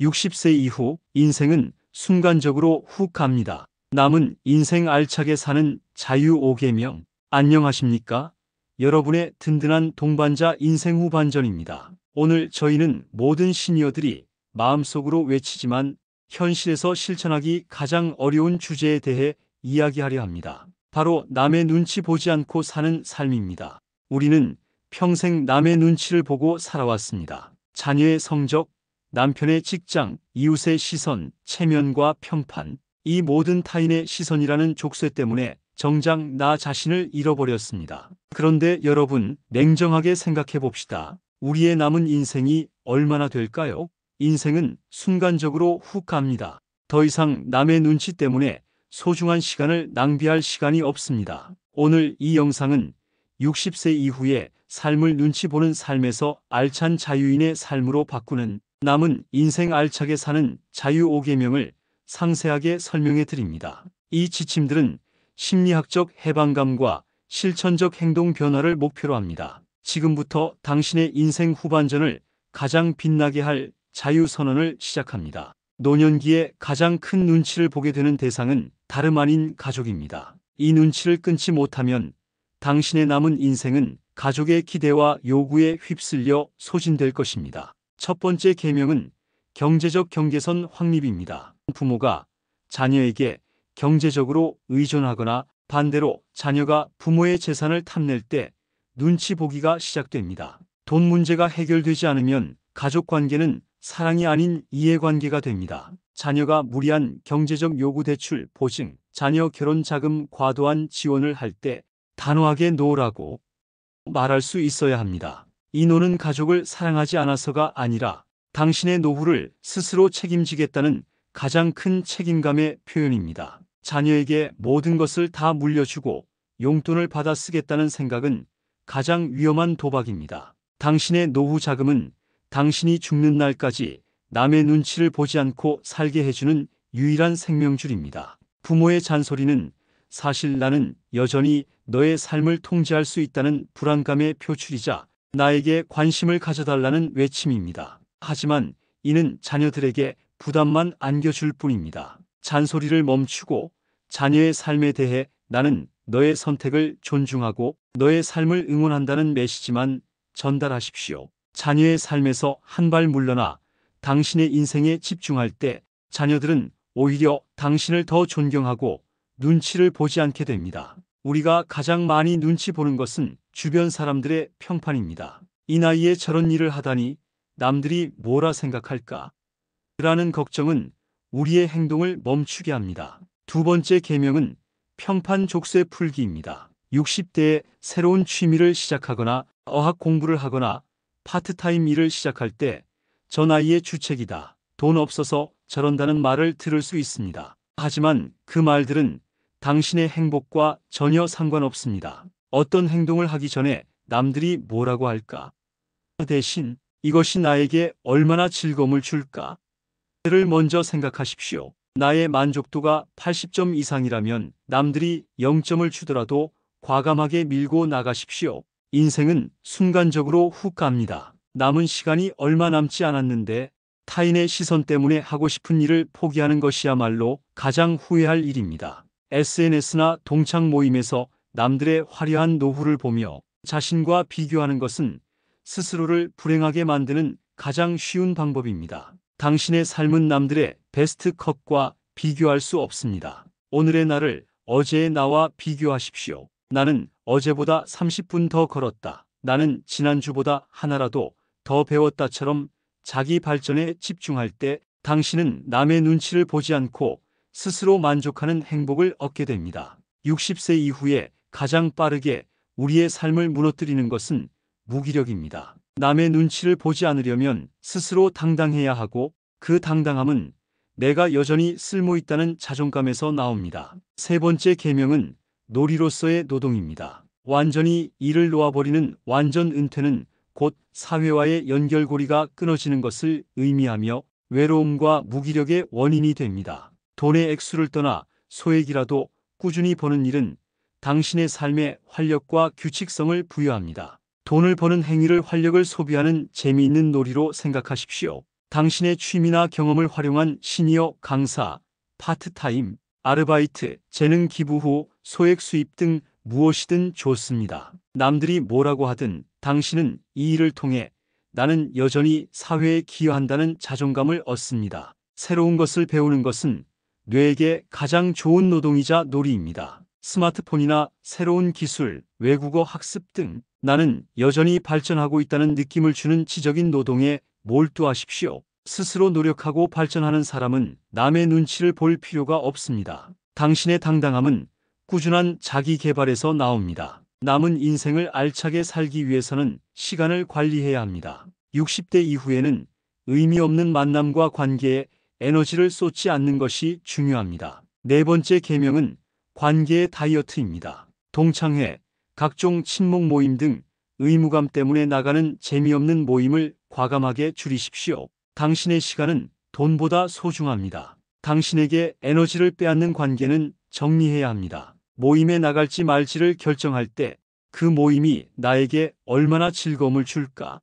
60세 이후 인생은 순간적으로 훅 갑니다. 남은 인생 알차게 사는 자유 5계명. 안녕하십니까? 여러분의 든든한 동반자 인생 후반전입니다. 오늘 저희는 모든 시니어들이 마음속으로 외치지만 현실에서 실천하기 가장 어려운 주제에 대해 이야기하려 합니다. 바로 남의 눈치 보지 않고 사는 삶입니다. 우리는 평생 남의 눈치를 보고 살아왔습니다. 자녀의 성적, 남편의 직장, 이웃의 시선, 체면과 평판, 이 모든 타인의 시선이라는 족쇄 때문에 정작 나 자신을 잃어버렸습니다. 그런데 여러분, 냉정하게 생각해 봅시다. 우리의 남은 인생이 얼마나 될까요? 인생은 순간적으로 훅 갑니다. 더 이상 남의 눈치 때문에 소중한 시간을 낭비할 시간이 없습니다. 오늘 이 영상은 60세 이후의 삶을 눈치 보는 삶에서 알찬 자유인의 삶으로 바꾸는 남은 인생 알차게 사는 자유 5계명을 상세하게 설명해 드립니다. 이 지침들은 심리학적 해방감과 실천적 행동 변화를 목표로 합니다. 지금부터 당신의 인생 후반전을 가장 빛나게 할 자유 선언을 시작합니다. 노년기에 가장 큰 눈치를 보게 되는 대상은 다름 아닌 가족입니다. 이 눈치를 끊지 못하면 당신의 남은 인생은 가족의 기대와 요구에 휩쓸려 소진될 것입니다. 첫 번째 계명은 경제적 경계선 확립입니다. 부모가 자녀에게 경제적으로 의존하거나 반대로 자녀가 부모의 재산을 탐낼 때 눈치 보기가 시작됩니다. 돈 문제가 해결되지 않으면 가족 관계는 사랑이 아닌 이해관계가 됩니다. 자녀가 무리한 경제적 요구 대출, 보증, 자녀 결혼 자금 과도한 지원을 할 때 단호하게 노라고 말할 수 있어야 합니다. 이 노는 가족을 사랑하지 않아서가 아니라 당신의 노후를 스스로 책임지겠다는 가장 큰 책임감의 표현입니다. 자녀에게 모든 것을 다 물려주고 용돈을 받아 쓰겠다는 생각은 가장 위험한 도박입니다. 당신의 노후 자금은 당신이 죽는 날까지 남의 눈치를 보지 않고 살게 해주는 유일한 생명줄입니다. 부모의 잔소리는 사실 나는 여전히 너의 삶을 통제할 수 있다는 불안감의 표출이자 나에게 관심을 가져달라는 외침입니다. 하지만 이는 자녀들에게 부담만 안겨줄 뿐입니다. 잔소리를 멈추고 자녀의 삶에 대해 나는 너의 선택을 존중하고 너의 삶을 응원한다는 메시지만 전달하십시오. 자녀의 삶에서 한 발 물러나 당신의 인생에 집중할 때 자녀들은 오히려 당신을 더 존경하고 눈치를 보지 않게 됩니다. 우리가 가장 많이 눈치 보는 것은 주변 사람들의 평판입니다. 이 나이에 저런 일을 하다니 남들이 뭐라 생각할까? 라는 걱정은 우리의 행동을 멈추게 합니다. 두 번째 계명은 평판 족쇄 풀기입니다. 60대에 새로운 취미를 시작하거나 어학 공부를 하거나 파트타임 일을 시작할 때 저 나이의 주책이다, 돈 없어서 저런다는 말을 들을 수 있습니다. 하지만 그 말들은 당신의 행복과 전혀 상관없습니다. 어떤 행동을 하기 전에 남들이 뭐라고 할까? 대신 이것이 나에게 얼마나 즐거움을 줄까? 를 먼저 생각하십시오. 나의 만족도가 80점 이상이라면 남들이 0점을 주더라도 과감하게 밀고 나가십시오. 인생은 순간적으로 훅 갑니다. 남은 시간이 얼마 남지 않았는데 타인의 시선 때문에 하고 싶은 일을 포기하는 것이야말로 가장 후회할 일입니다. SNS나 동창 모임에서 남들의 화려한 노후를 보며 자신과 비교하는 것은 스스로를 불행하게 만드는 가장 쉬운 방법입니다. 당신의 삶은 남들의 베스트 컷과 비교할 수 없습니다. 오늘의 나를 어제의 나와 비교하십시오. 나는 어제보다 30분 더 걸었다. 나는 지난주보다 하나라도 더 배웠다처럼 자기 발전에 집중할 때 당신은 남의 눈치를 보지 않고 스스로 만족하는 행복을 얻게 됩니다. 60세 이후에 가장 빠르게 우리의 삶을 무너뜨리는 것은 무기력입니다. 남의 눈치를 보지 않으려면 스스로 당당해야 하고 그 당당함은 내가 여전히 쓸모있다는 자존감에서 나옵니다. 세 번째 계명은 놀이로서의 노동입니다. 완전히 일을 놓아버리는 완전 은퇴는 곧 사회와의 연결고리가 끊어지는 것을 의미하며 외로움과 무기력의 원인이 됩니다. 돈의 액수를 떠나 소액이라도 꾸준히 버는 일은 당신의 삶에 활력과 규칙성을 부여합니다. 돈을 버는 행위를 활력을 소비하는 재미있는 놀이로 생각하십시오. 당신의 취미나 경험을 활용한 시니어 강사, 파트타임, 아르바이트, 재능 기부 후 소액 수입 등 무엇이든 좋습니다. 남들이 뭐라고 하든 당신은 이 일을 통해 나는 여전히 사회에 기여한다는 자존감을 얻습니다. 새로운 것을 배우는 것은 뇌에게 가장 좋은 노동이자 놀이입니다. 스마트폰이나 새로운 기술, 외국어 학습 등 나는 여전히 발전하고 있다는 느낌을 주는 지적인 노동에 몰두하십시오. 스스로 노력하고 발전하는 사람은 남의 눈치를 볼 필요가 없습니다. 당신의 당당함은 꾸준한 자기 개발에서 나옵니다. 남은 인생을 알차게 살기 위해서는 시간을 관리해야 합니다. 60대 이후에는 의미 없는 만남과 관계에 에너지를 쏟지 않는 것이 중요합니다. 네 번째 계명은 관계의 다이어트입니다. 동창회, 각종 친목 모임 등 의무감 때문에 나가는 재미없는 모임을 과감하게 줄이십시오. 당신의 시간은 돈보다 소중합니다. 당신에게 에너지를 빼앗는 관계는 정리해야 합니다. 모임에 나갈지 말지를 결정할 때 그 모임이 나에게 얼마나 즐거움을 줄까?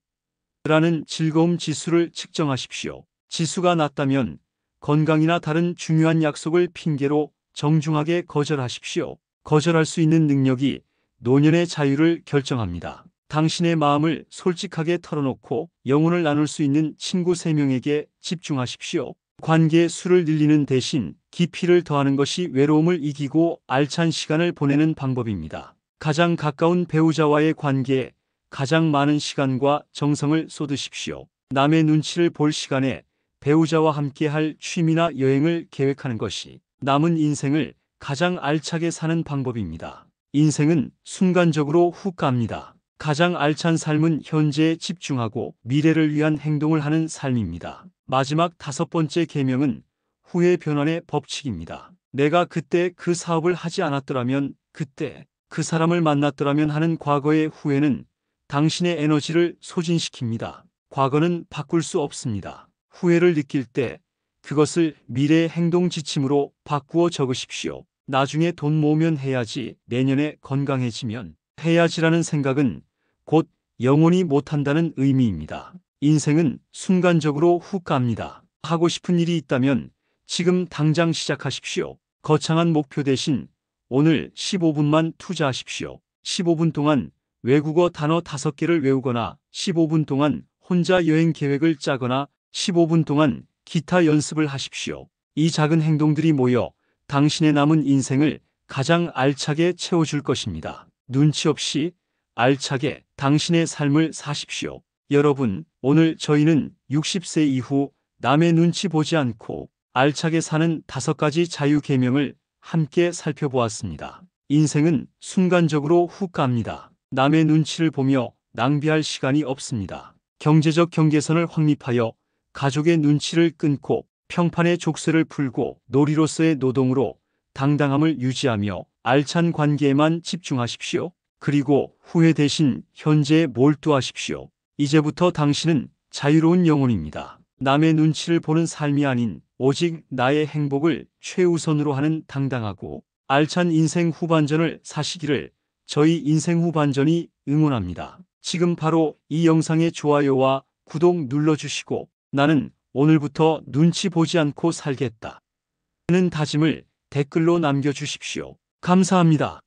라는 즐거움 지수를 측정하십시오. 지수가 낮다면 건강이나 다른 중요한 약속을 핑계로 정중하게 거절하십시오. 거절할 수 있는 능력이 노년의 자유를 결정합니다. 당신의 마음을 솔직하게 털어놓고 영혼을 나눌 수 있는 친구 3명에게 집중하십시오. 관계의 수를 늘리는 대신 깊이를 더하는 것이 외로움을 이기고 알찬 시간을 보내는 방법입니다. 가장 가까운 배우자와의 관계에 가장 많은 시간과 정성을 쏟으십시오. 남의 눈치를 볼 시간에 배우자와 함께 할 취미나 여행을 계획하는 것이 남은 인생을 가장 알차게 사는 방법입니다. 인생은 순간적으로 훅 갑니다. 가장 알찬 삶은 현재에 집중하고 미래를 위한 행동을 하는 삶입니다. 마지막 5번째 계명은 후회 변환의 법칙입니다. 내가 그때 그 사업을 하지 않았더라면, 그때 그 사람을 만났더라면 하는 과거의 후회는 당신의 에너지를 소진시킵니다. 과거는 바꿀 수 없습니다. 후회를 느낄 때 그것을 미래의 행동 지침으로 바꾸어 적으십시오. 나중에 돈 모으면 해야지, 내년에 건강해지면 해야지라는 생각은 곧 영원히 못한다는 의미입니다. 인생은 순간적으로 훅 갑니다. 하고 싶은 일이 있다면 지금 당장 시작하십시오. 거창한 목표 대신 오늘 15분만 투자하십시오. 15분 동안 외국어 단어 5개를 외우거나 15분 동안 혼자 여행 계획을 짜거나 15분 동안 기타 연습을 하십시오. 이 작은 행동들이 모여 당신의 남은 인생을 가장 알차게 채워줄 것입니다. 눈치 없이 알차게 당신의 삶을 사십시오. 여러분, 오늘 저희는 60세 이후 남의 눈치 보지 않고 알차게 사는 5가지 자유 계명을 함께 살펴보았습니다. 인생은 순간적으로 훅 갑니다. 남의 눈치를 보며 낭비할 시간이 없습니다. 경제적 경계선을 확립하여 가족의 눈치를 끊고 평판의 족쇄를 풀고 놀이로서의 노동으로 당당함을 유지하며 알찬 관계에만 집중하십시오. 그리고 후회 대신 현재에 몰두하십시오. 이제부터 당신은 자유로운 영혼입니다. 남의 눈치를 보는 삶이 아닌 오직 나의 행복을 최우선으로 하는 당당하고 알찬 인생 후반전을 사시기를 저희 인생 후반전이 응원합니다. 지금 바로 이 영상의 좋아요와 구독 눌러주시고 나는 오늘부터 눈치 보지 않고 살겠다 는 다짐을 댓글로 남겨주십시오. 감사합니다.